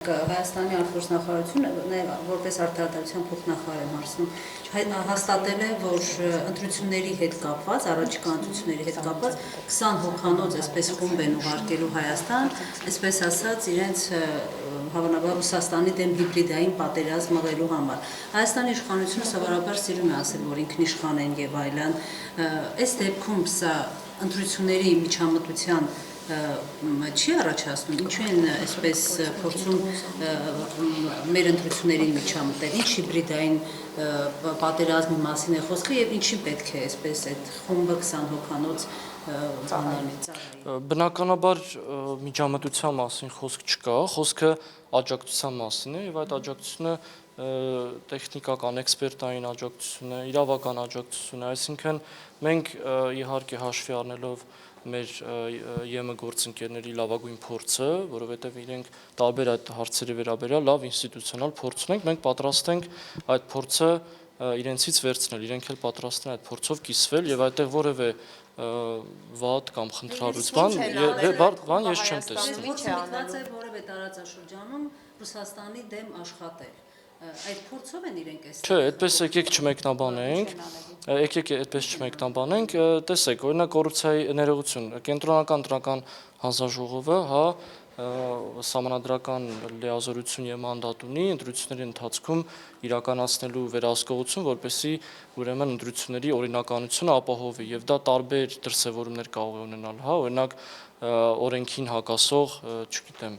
Հայաստանի արտգործնախարարությունը որպես արտադրության փոխնախարար մարզում հաստատել է, որ ընտրությունների հետ կապված, առաջիկա ընտրությունների հետ կապված 20 հոգանոց այսպես խումբ են ուղարկելու Հայաստան, այսպես ասած իրենց հավանաբար Ռուսաստանի դեմ հիբրիդային պատերազմ մղելու համար։ Հայաստանի իշխանությունը սովորաբար սիրում է ասել, որ ինքնիշխան են եւ այլն։ Այս դեպքում սա ընտրությունների միջամտության չի առաջացնում, ինչու են այսպես փորձում մեր ընտրություններին միջամտել, ինչ հիբրիդային պատերազմի մասին է խոսքը եւ ինչի պետք է այսպես այդ խումբը 20 հոգանոց բանալի ծառայի։ Բնականաբար միջամտության մասին խոսք չկա, խոսքը աջակցության մասին է եւ այդ աջակցությունը տեխնիկական էքսպերտային աջակցություն է, իրավական աջակցություն է, այսինքն մենք իհարկե հաշվի առնելով մեր ԵՄ գործընկերների լավագույն փորձը, որովհետև իրենք տարբեր այդ հարցերի վերաբերյալ լավ ինստիտուցիոնալ փորձ ունենք, մենք պատրաստ ենք այդ փորձը իրենցից վերցնել, իրենք էլ պատրաստ են այդ փորձով կիսվել եւ այդտեղ որևէ վատ կամ խնդրառույց բան ես չեմ տեսնում։ Միտված է որևէ տարածաշրջանում Ռուսաստանի դեմ աշխատել։ Այդ փորձով են իրենք այս։ Չէ, այդպես եկեք չմեկնաբանենք, տեսեք, օրինակ կոռուպցիայի ներողություն, կենտրոնական տրական հանձնաժողովը, հա, սահմանադրական լիազորություն եւ մանդատ ունի ընտրությունների ընթացքում իրականացնելու վերահսկողություն, որպեսզի ուրեմն ընտրությունների օրինականությունը ապահովի եւ դա տարբեր դրսեւորումներ կարող է ունենալ, հա, օրինակ օրենքին հակասող, չգիտեմ,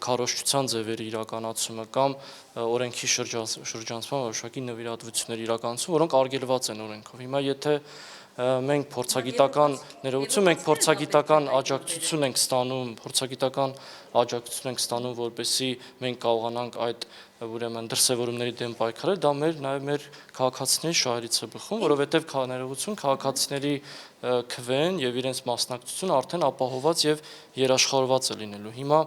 քարոզչության ձևերի իրականացումը կամ օրենքի շրջանցման որոշակի նվիրատվությունների իրականացումը, որոնք արգելված են օրենքով։ Հիմա եթե մենք փորձագիտական աջակցություն ենք ստանում, որպեսզի մենք կարողանանք այդ ուրեմն դրսևորումների դեմ պայքարել, դա նաև մեր քաղաքացիների շահերից է բխում, որովհետև քաղաքացիների քվեն եւ իրենց մասնակցությունը արդեն ապահովված եւ երաշխավորված է լինելու։ Հիմա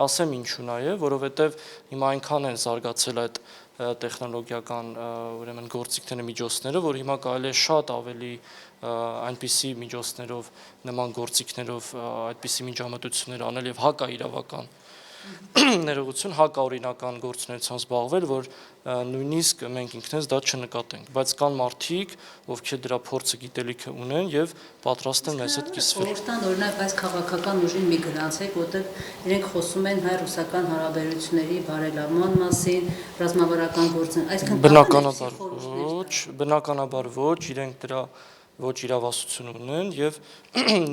ասեմ ինչու նաեւ, որովհետև հիմա այնքան են զարգացել այդ տեխնոլոգիական ուրեմն գործիքները, միջոցները, որ հիմա կարելի է շատ ավելի այնպիսի միջոցներով, նման գործիքներով այդպիսի միջամտություններ անել եւ հակաիրավական ներողություն, հակաօրինական գործունեությամբ զբաղվել, որ նույնիսկ մենք ինքնես դա չնկատենք, բայց կան մարդիկ, ովքեր դրա փորձը գիտելիքը ունեն եւ պատրաստ են մեզ հետ կիսվել։ Խորհրդան օրինակ այս քաղաքական ուժին մի գրանցեք, որտեղ իրենք խոսում են հայ-ռուսական հարաբերությունների բարելավման մասին, ռազմավարական գործն, այսինքն բնականաբար ոչ, իրենք դրա ոչ իրավասություն ունեն եւ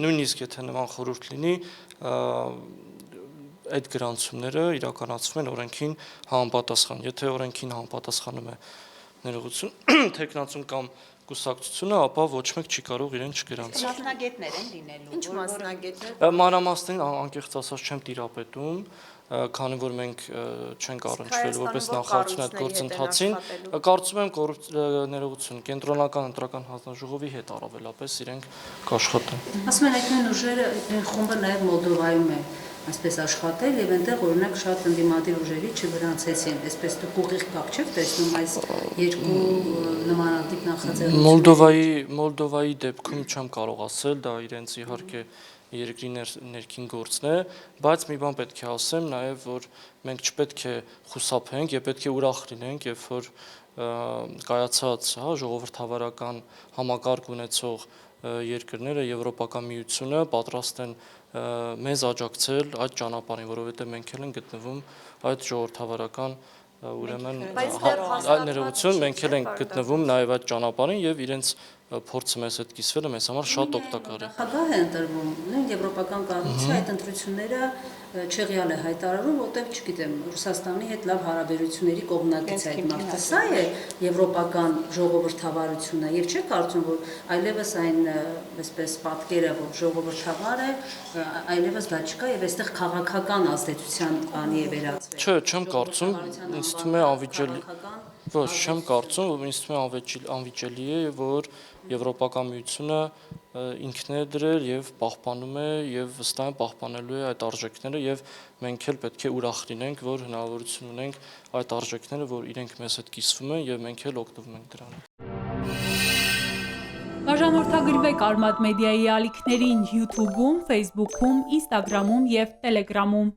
նույնիսկ եթե նման խորհուրդ լինի, այդ գրանցումները իրականացվում են օրենքին համապատասխան։ Եթե օրենքին համապատասխանում է ներողություն թեկնածուն կամ կուսակցությունը, ապա ոչ մեկ չի կարող իրեն չգրանցել։ Մասնագետներ են լինելու։ Ինչ մասնագետներ։ Մանրամասներին անկեղծ ասած չեմ տիրապետում, քանի որ մենք չենք առնչվել որպես նախարարություն այդ գործընթացին, կարծում եմ ներողություն կենտրոնական ընտրական հանձնաժողովի հետ առավելապես իրենք կաշխատեն։ Ասում են այդ նույն ուժերը, խումբը նաև Մոլդովայում է այսպես աշխատել եւ այնտեղ օրինակ շատ ընդդիմադիր ուժերի չգրանցեցին, այսպես դուք ուղիղ կապ չեք տեսնում այս երկու նմանատիպ նախաձեռնությունների։ Մոլդովայի դեպքում չեմ կարող ասել, դա իրենց իհարկե երկրի ներքին գործն է, բայց մի բան պետք է ասեմ նաև, որ մենք չպետք է խուսափենք եւ պետք է ուրախ լինենք, երբ որ կայացած, հա, ժողովրդավարական համակարգ ունեցող երկրները, Եվրոպական միությունը պատրաստ են մեզ աջակցել այդ ճանապարհին, որովհետև մենք էլ ենք գտնվում այդ ժողովրդավարական ուրեմն ներողություն, մենք էլ ենք գտնվում նաև այդ ճանապարհին եւ իրենց փորձը մեզ հետ կիսվելը մեզ համար շատ օգտակար է։ Նախագահ է ընտրվում, Եվրոպական կառույցի այդ ընտրությունները չեղյալ է հայտարարում, որտեղ չգիտեմ, Ռուսաստանի հետ լավ հարաբերությունների կողմնակից է այդ մարդը։ Սա է եվրոպական ժողովրդավարությունը, եւ չէ՞ կարծում, որ այլևս այն այսպես պատկերը, որ ժողովրդավար է, այլևս դա չկա եւ այստեղ քաղաքական ազդեցության բանի է վերածվել։ Չէ, չեմ կարծում, ինձ թվում է անվիճելի։ Ոչ, չեմ կարծում, որ ինձ թվում է անվիճելի է, որ Եվրոպական միությունը ինքն է դրել եւ պահպանում է եւ վստահ եմ պահպանելու է այդ արժեքները եւ մենք էլ պետք է ուրախ լինենք, որ հնարավորություն ունենք այդ արժեքները, որ իրենք մեզ հետ կիսվում են եւ մենք էլ օգտվում ենք դրանից։ Բաժանորդագրվեք Արմադ մեդիայի ալիքներին YouTube-ում, Facebook-ում, Instagram-ում եւ Telegram-ում։